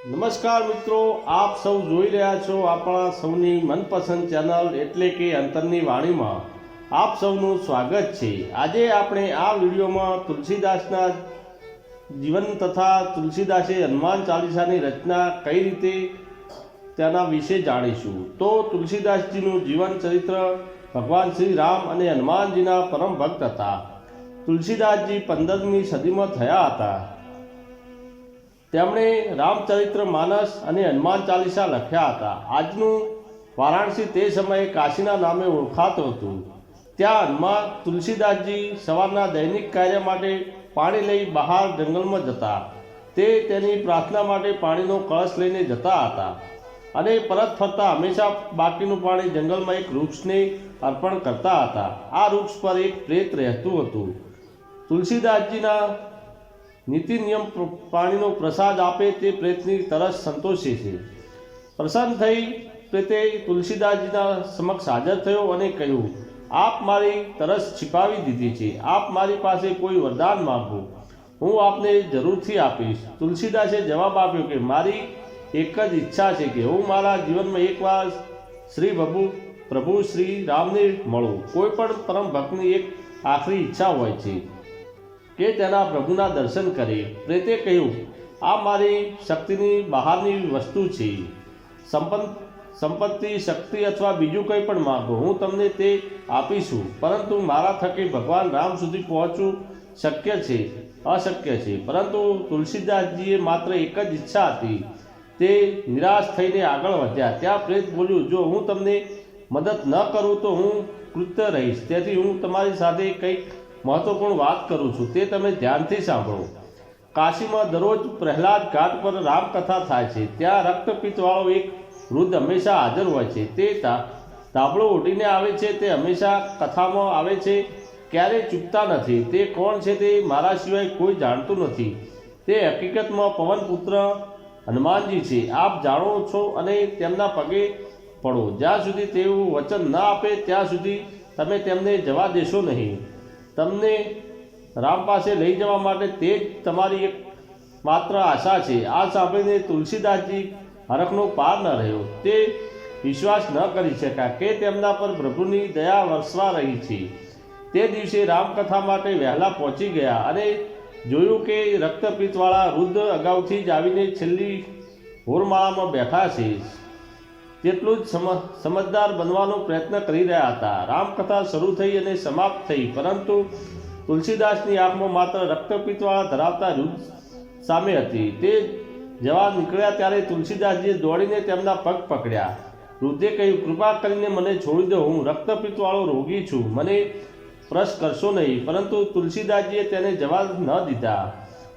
નમસ્કાર મિત્રો, આપ સૌ જોઈ રહ્યા છો આપણા સૌની મનપસંદ ચેનલ એટલે કે અંતરની વાણીમાં આપ સૌનું સ્વાગત છે। આજે આપણે આ વિડીયોમાં તુલસીદાસના જીવન તથા તુલસીદાસે હનુમાન ચાલીસાની રચના કઈ રીતે તેના વિશે જાણીશું। તો તુલસીદાસજીનું જીવન ચરિત્ર ભગવાન શ્રી રામ અને હનુમાનજીના પરમ ભક્ત હતા। તુલસીદાસજી 15મી સદીમાં થયા હતા। તેમણે રામચરિત્ર માનસ અને હનુમાન ચાલીસા લખ્યા હતા। આજનું વારાણસી તે સમયે કાશીના નામે ઓળખાતું હતું। ત્યાં હનુમાન તુલસીદાસજી સવારના દૈનિક કાર્ય માટે પાણી લઈ બહાર જંગલમાં જતા। તે તેની પ્રાર્થના માટે પાણીનો કળશ લઈને જતા હતા અને પરત ફરતા હંમેશા બાકીનું પાણી જંગલમાં એક વૃક્ષને અર્પણ કરતા હતા। આ વૃક્ષ પર એક પ્રેત રહેતું હતું। તુલસીદાસજીના નીતિ નિયમ પાણીનો પ્રસાદ આપે તે પ્રેતની તરસ સંતોષે છે। પ્રસન્ન થઈ પ્રેતે તુલસીદાસજીના સમક્ષ હાજર થયો અને કહ્યું, આપ મારી તરસ छिपाવી દીધી છે। આપ મારી પાસે કોઈ વરદાન માંગો, હું આપને જરૂરથી આપીશ। તુલસીદાસે જવાબ આપ્યો કે મારી એક જ ઈચ્છા છે કે હું મારા જીવનમાં એકવાર શ્રી પ્રભુ શ્રી રામને મળું। કોઈ પણ પરમ ભક્તની એક આખરી ઈચ્છા હોય છે કે તેના પ્રભુના દર્શન કરે। પ્રેતે કહ્યું, આ મારી શક્તિની બહારની વસ્તુ છે। સંપત્તિ, શક્તિ અથવા બીજું કંઈ પણ માંગો, હું તમને તે આપીશું, પરંતુ મારા થકી ભગવાન રામ સુધી પહોંચવું અશક્ય છે। પરંતુ તુલસીદાસજીએ માત્ર એક જ ઈચ્છા હતી। તે નિરાશ થઈને આગળ વધ્યા। ત્યાં પ્રેત બોલ્યું, જો હું તમને મદદ ન કરું તો હું કૃત્ય રહીશ। તેથી હું તમારી સાથે કંઈક મહત્વપૂર્ણ વાત કરું છું, તે તમે ધ્યાનથી સાંભળો। કાશીમાં દરરોજ પ્રહલાદ ઘાટ પર રામકથા થાય છે। ત્યાં રક્તપિત્તવાળો એક વૃદ્ધ હંમેશા હાજર હોય છે। તે ધાબળો ઓઢીને આવે છે। તે હંમેશા કથામાં આવે છે, ક્યારેય ચૂકતા નથી। તે કોણ છે તે મારા સિવાય કોઈ જાણતું નથી। તે હકીકતમાં પવનપુત્ર હનુમાનજી છે। આપ જાણો છો અને તેમના પગે પડો। જ્યાં સુધી તેઓ વચન ન આપે ત્યાં સુધી તમે તેમને જવા દેશો નહીં। તમને રામ પાસે લઈ જવા માટે તે જ તમારી એક માત્ર આશા છે। આ સાંભળીને તુલસીદાસજી હરખનો પાર ન રહ્યો। તે વિશ્વાસ ન કરી શક્યા કે તેમના પર પ્રભુની દયા વરસવા રહી છે। તે દિવસે રામકથા માટે વહેલા પહોંચી ગયા અને જોયું કે રક્તપિત્તવાળા વૃદ્ધ અગાઉથી જ આવીને છેલ્લી હોરમાળામાં બેઠા છે। તેટલું જ સમજદાર બનવાનો પ્રયત્ન કરી રહ્યા હતા। રામકથા શરૂ થઈ અને સમાપ્ત થઈ, પરંતુ તુલસીદાસની આંખમાં માત્ર રક્તપિત્તવાળા ધરાવતા વૃદ્ધ સામે હતી। તે જવા નીકળ્યા ત્યારે તુલસીદાસજીએ દોડીને તેમના પગ પકડ્યા। વૃદ્ધે કહ્યું, કૃપા કરીને મને છોડી દો, હું રક્તપિત્તવાળો રોગી છું, મને સ્પર્શ કરશો નહીં। પરંતુ તુલસીદાસજીએ તેને જવા ન દીધા।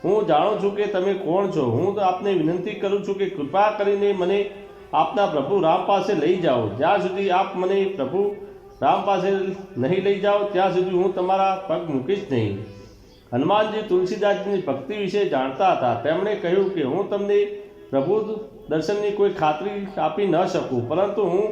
હું જાણું છું કે તમે કોણ છો। હું આપને વિનંતી કરું છું કે કૃપા કરીને મને આપના પ્રભુ રામ પાસે લઈ જાઓ। જ્યાં સુધી આપ મને પ્રભુ રામ પાસે નહીં લઈ જાઓ ત્યાં સુધી હું તમારા પગ મૂકીશ નહીં। હનુમાનજી તુલસીદાસજીની ભક્તિ વિશે જાણતા હતા। તેમણે કહ્યું કે હું તમને પ્રભુ દર્શનની કોઈ ખાતરી આપી ન શકું, પરંતુ હું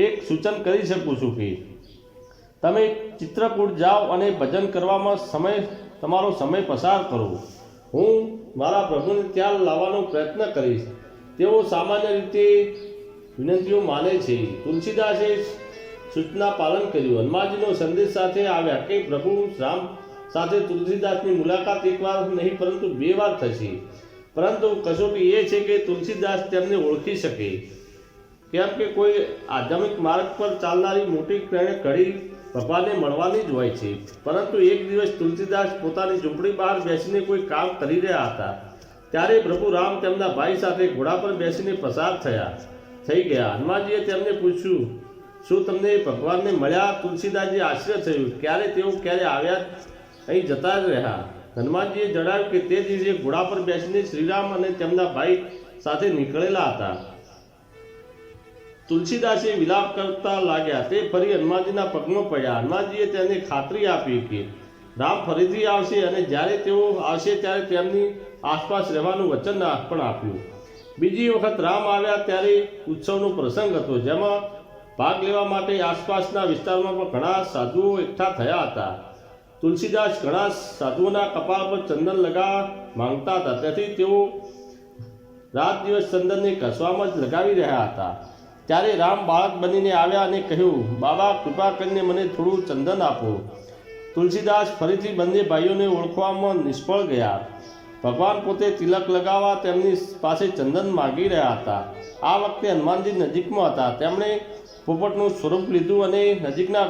એક સૂચન કરી શકું છું કે તમે ચિત્રકૂટ જાઓ અને ભજન કરવામાં તમારો સમય પસાર કરો। હું મારા પ્રભુને ત્યાં લાવવાનો પ્રયત્ન કરીશ। તેઓ સામાન્ય રીતે વિનંતીઓ માને છે। તુલસીદાસે સૂચના પાલન કર્યું। હનુમાનજીનો સંદેશ સાથે આવ્યા કે પ્રભુ રામ સાથે તુલસીદાસની મુલાકાત એકવાર નહીં પરંતુ 2 વાર થશે। પરંતુ કસોટી એ છે કે તુલસીદાસ તેમને ઓળખી શકે, કેમ કે કોઈ આધ્યાત્મિક માર્ગ પર ચાલનારી મોટી ઘડી ભગવાનને મળવાની જ હોય છે। પરંતુ એક દિવસ તુલસીદાસ પોતાની ઝૂંપડી બહાર બેસીને કોઈ કામ કરી રહ્યા હતા। ત્યારે પ્રભુ રામ તેમના ભાઈ સાથે ઘોડા પર બેસીને પસાર થઈ ગયા। હનુમાનજીએ તેમને પૂછ્યું, શું તમને ભગવાનને મળ્યા? તુલસીદાસજી આશ્ચર્ય થયું, તેઓ ક્યારે આવ્યા, અહીં જતા જ રહ્યા। હનુમાનજીએ જણાવ્યું કે તે દિવસે ઘોડા પર બેસીને શ્રીરામ અને તેમના ભાઈ સાથે નીકળેલા હતા। તુલસીદાસે વિલાપ કરતા લાગ્યા। તે ફરી હનુમાનજીના પગમાં પડ્યા। હનુમાનજીએ તેને ખાતરી આપી કે રામ ફરીથી આવશે અને જ્યારે તેઓ આવશે ત્યારે તેમની આસપાસ રહેવાનું વચન પણ આપ્યું। બીજી વખત રામ આવ્યા ત્યારે ઉત્સવનો પ્રસંગ હતો, જેમાં ભાગ લેવા માટે આસપાસના વિસ્તારમાં પણ ઘણા સાધુઓ એકઠા થયા હતા। તુલસીદાસ ઘણા સાધુઓના કપાળ પર ચંદન લગાવવા માંગતા હતા, તેથી તેઓ રાત દિવસ ચંદનને ઘસવામાં જ લગાવી રહ્યા હતા. ત્યારે રામ બાળક બનીને આવ્યા અને કહ્યું, બાબા કૃપા કરીને મને થોડું ચંદન આપો. તુલસીદાસ ફરીથી બંને ભાઈઓને ઓળખવામાં નિષ્ફળ ગયા. ભગવાન પોતે તિલક લગાવવા તેમની પાસે ચંદન માગી રહ્યા હતા. આ વખતે હનુમાનજી નજીકમાં હતા. તેમણે પોપટનું સ્વરૂપ લીધું અને નજીકના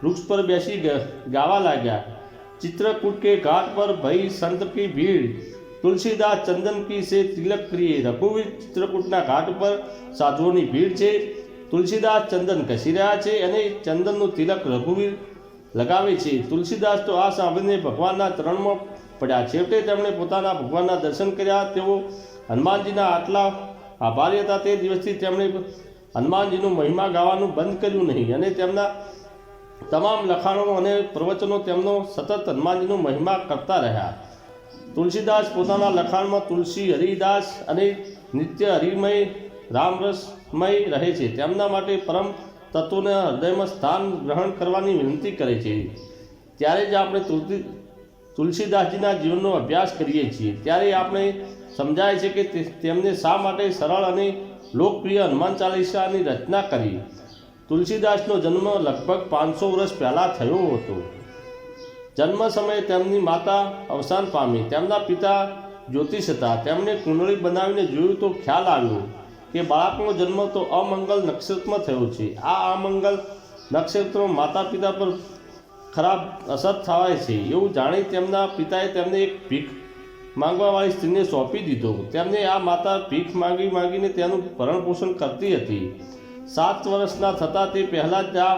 વૃક્ષ પર બેસી ગાવા લાગ્યા. चित्रकूट के घाट पर भई संत की भीड़, तुलसीदास चंदन की से तिलक प्रिय. रघुवीर चित्रकूटના ઘાટ પર સાધુઓની ભીડ છે. તુલસીદાસ ચંદન ઘસી રહ્યા છે અને ચંદનનું તિલક રઘુવીર લગાવે છે. તુલસીદાસ તો આ સાંભળીને ભગવાનના ચરણમાં પડ્યા. છેવટે તેમણે પોતાના ભગવાનના દર્શન કર્યા. તેઓ હનુમાનજીના આટલા આભારી હતા. તે દિવસથી તેમણે હનુમાનજીનું મહિમા ગાવાનું બંધ કર્યું નહીં અને તેમના તમામ લખાણો અને પ્રવચનો તેમનો સતત હનુમાનજીનું મહિમા કરતા રહ્યા. તુલસીદાસ પોતાના લખાણમાં તુલસી હરિદાસ અને નિત્ય હરિમય રામરસમય રહે છે. તેમના માટે પરમ તત્વોને હૃદયમાં સ્થાન ગ્રહણ કરવાની વિનંતી કરે છે. ત્યારે જ આપણે તુલસીદાસજીના જીવનનો અભ્યાસ કરીએ છીએ. ત્યારે આપણે સમજાય છે કે તેમને શા માટે સરળ અને લોકપ્રિય હનુમાન ચાલીસાની રચના કરી. તુલસીદાસનો જન્મ લગભગ 500 વર્ષ પહેલાં થયો હતો. જન્મ સમયે તેમની માતા અવસાન પામી. તેમના પિતા જ્યોતિષ હતા. તેમણે કુંડળી બનાવીને જોયું તો ખ્યાલ આવ્યો કે બાળકનો જન્મ તો અમંગલ નક્ષત્રમાં થયો છે. આ અમંગલ નક્ષત્ર માતા પિતા પર ખરાબ અસર થાય છે એવું જાણી તેમના પિતાએ તેમને એક ભીખ માંગવાવાળી સ્ત્રીને સોંપી દીધો. તેમને આ માતા ભીખ માંગીને તેનું ભરણ પોષણ કરતી હતી. 7 વર્ષના થતાં તે પહેલાં જ આ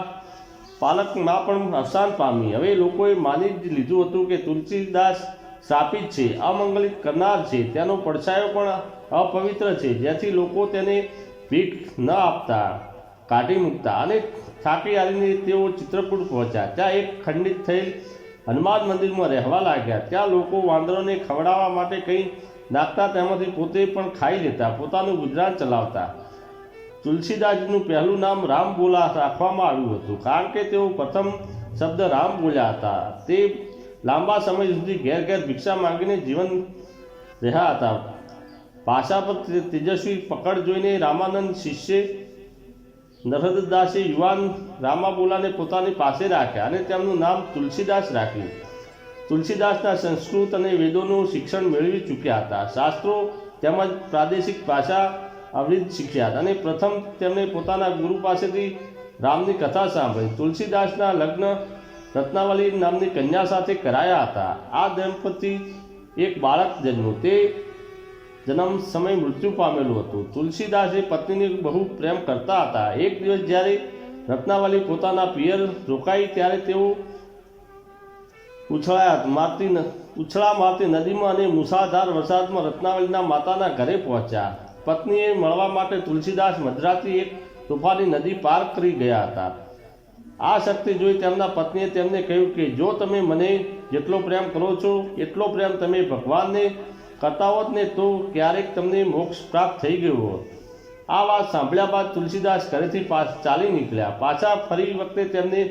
પાલકમાં પણ અવસાન પામી. હવે લોકોએ માની જ લીધું હતું કે તુલસીદાસ શ્રાપિત છે, અમંગલિત કરનાર છે. તેનો પડછાયો પણ અપવિત્ર છે, જેથી લોકો તેને ભીખ ન આપતા, કાઢી મૂકતા. અને થાકી હારીને તેઓ ચિત્રકૂટ પહોંચ્યા. ત્યાં એક ખંડિત થયેલ હનુમાન મંદિરમાં રહેવા લાગ્યા. ત્યાં લોકો વાંદરોને ખવડાવવા માટે કંઈ નાખતા, તેમાંથી પોતે પણ ખાઈ લેતા, પોતાનું ગુજરાન ચલાવતા. તુલસીદાસજીનું પહેલું નામ રામબોલા રાખવામાં આવ્યું હતું, કારણ કે તેઓ પ્રથમ શબ્દ રામ બોલ્યા હતા. તે લાંબા સમય સુધી ઘેર ઘેર ભિક્ષા માંગીને જીવન રહ્યા હતા. ભાષા પર તેજસ્વી પકડ જોઈને રામાનંદ શિષ્ય નરહદદાસે યુવાન રામાબોલાને પોતાની પાસે રાખ્યા અને તેમનું નામ તુલસીદાસ રાખ્યું. તુલસીદાસના સંસ્કૃત અને વેદોનું શિક્ષણ મેળવી ચૂક્યા હતા. શાસ્ત્રો તેમજ પ્રાદેશિક ભાષા અવરિત શીખ્યા હતા અને પ્રથમ તેમણે પોતાના ગુરુ પાસેથી રામની કથા સાંભળી. તુલસીદાસના લગ્ન રત્નાવલી નામની કન્યા સાથે કરાયા હતા. આ દંપતી એક બાળક જન્મ્યું. તે જન્મ સમય મૃત્યુ પામેલું હતું. તુલસીદાસે પત્નીને બહુ પ્રેમ કરતા હતા. એક દિવસ જ્યારે રત્નાવલી પોતાના પિયર રોકાઈ ત્યારે તેઓ ઉછળા મારતી નદીમાં અને મુસળધાર વરસાદમાં રત્નાવલીના માતાના ઘરે પહોંચ્યા. પત્નીએ મળવા માટે તુલસીદાસ મધરાત્રિ એક તોફાની નદી પાર કરી ગયા હતા. આ શક્તિ જોઈ તેમના પત્નીએ તેમને કહ્યું કે જો તમે મને જેટલો પ્રેમ કરો છો એટલો પ્રેમ તમે ભગવાનને કરતા હોત ને તો ક્યારેક તમને મોક્ષ પ્રાપ્ત થઈ ગયો હોત. આ વાત સાંભળ્યા બાદ તુલસીદાસ ઘરેથી ચાલી નીકળ્યા. પાછા ફરી વખતે તેમને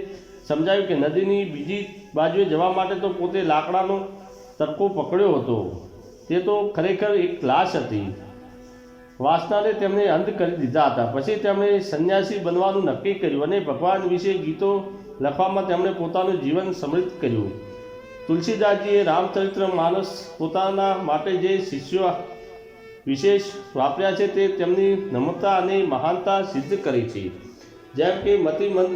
સમજાવ્યું કે નદીની બીજી બાજુએ જવા માટે તો પોતે લાકડાનો તડકો પકડ્યો હતો. તે તો ખરેખર એક લાશ હતી. વાસનાને તેમણે અંત કરી દીધા હતા. પછી તેમણે સંન્યાસી બનવાનું નક્કી કર્યું અને ભગવાન વિશે ગીતો લખવામાં તેમણે પોતાનું જીવન સમૃદ્ધ કર્યું. તુલસીદાસજીએ રામચરિત્ર માનસ પોતાના માટે જે શિષ્યો વિશેષ વાપર્યા છે તે તેમની નમ્રતા અને મહાનતા સિદ્ધ કરી છે. જેમ કે મતિમંદ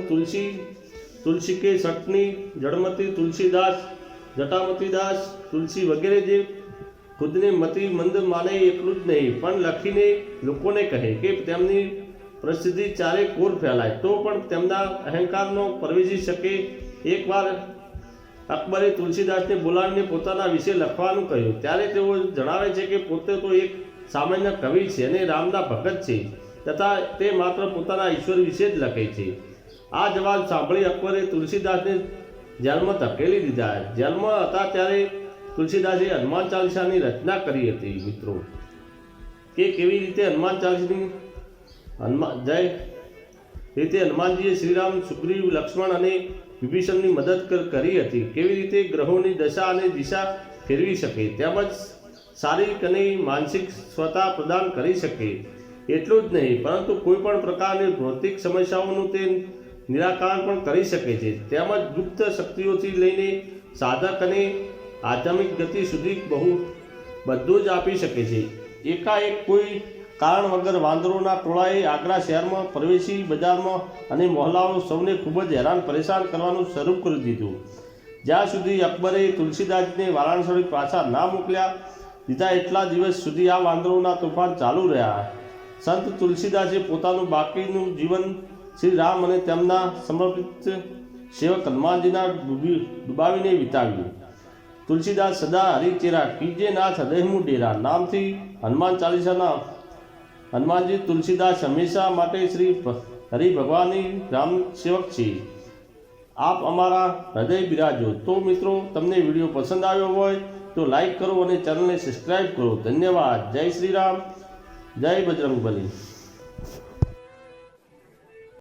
તુલસી કે સટની, જડમતી તુલસીદાસ, જટામતીદાસ તુલસી વગેરે. જે ખુદને મતિમંદ માને એટલું જ નહીં પણ લખીને લોકોને કહે કે તેમની પ્રસિદ્ધિ ચારે કોર ફેલાય તો પણ તેમના અહંકારનો પરવેજી શકે. એકવાર અકબરે તુલસીદાસને બોલાવીને પોતાના વિશે લખવાનું કહ્યું. ત્યારે તેઓ જણાવે છે કે પોતે તો એક સામાન્ય કવિ છે અને રામના ભગત છે તથા તે માત્ર પોતાના ઈશ્વર વિશે જ લખે છે. આ જવાબ સાંભળી અકબરે તુલસીદાસને જેલમાં ધકેલી દીધા. જેલમાં હતા ત્યારે તુલસીદાસે હનુમાન ચાલીસાની રચના કરી હતી. મિત્રો, કે કેવી રીતે હનુમાન ચાલીસાની હનુમાનજીએ શ્રીરામ, સુગ્રીવ, લક્ષ્મણ અને વિભીષણની મદદ કરી હતી. કેવી રીતે ગ્રહોની દશા અને દિશા ફેરવી શકે તેમજ શારીરિક અને માનસિક સ્વતા પ્રદાન કરી શકે. એટલું જ નહીં, પરંતુ કોઈ પણ પ્રકારની ભૌતિક સમસ્યાઓનું તે નિરાકરણ પણ કરી શકે છે. તેમજ ગુપ્ત શક્તિઓથી લઈને સાધક અને આધ્યાત્મિક ગતિ સુધી બધું જ આપી શકે છે. એકાએક કોઈ કારણ વગર વાંદરોના ટોળાએ આગ્રા શહેરમાં પ્રવેશી બજારમાં અને મહોલ્લાઓ સૌને ખૂબ જ હેરાન પરેશાન કરવાનું શરૂ કરી દીધું. જ્યાં સુધી અકબરે તુલસીદાસને વારાણસી પાછા ના મોકલ્યા દીધા એટલા દિવસ સુધી આ વાંદરોના તોફાન ચાલુ રહ્યા. સંત તુલસીદાસે પોતાનું બાકીનું જીવન શ્રી રામ અને તેમના સમર્પિત સેવક હનુમાનજીના ડૂબાવીને વિતાવ્યું. તુલસીદાસ સદા હરિચેરા કીજે નાથ હૃદયમું ડેરા નામથી હનુમાન ચાલીસાના હનુમાનજી તુલસીદાસ હંમેશા માટે શ્રી હરિ ભગવાનની રામ સેવક છે. આપ અમારા હૃદય બિરાજો. તો મિત્રો, તમને વિડીયો પસંદ આવ્યો હોય તો લાઈક કરો અને ચેનલને સબસ્ક્રાઈબ કરો. ધન્યવાદ. જય શ્રી રામ, જય બજરંગબલી.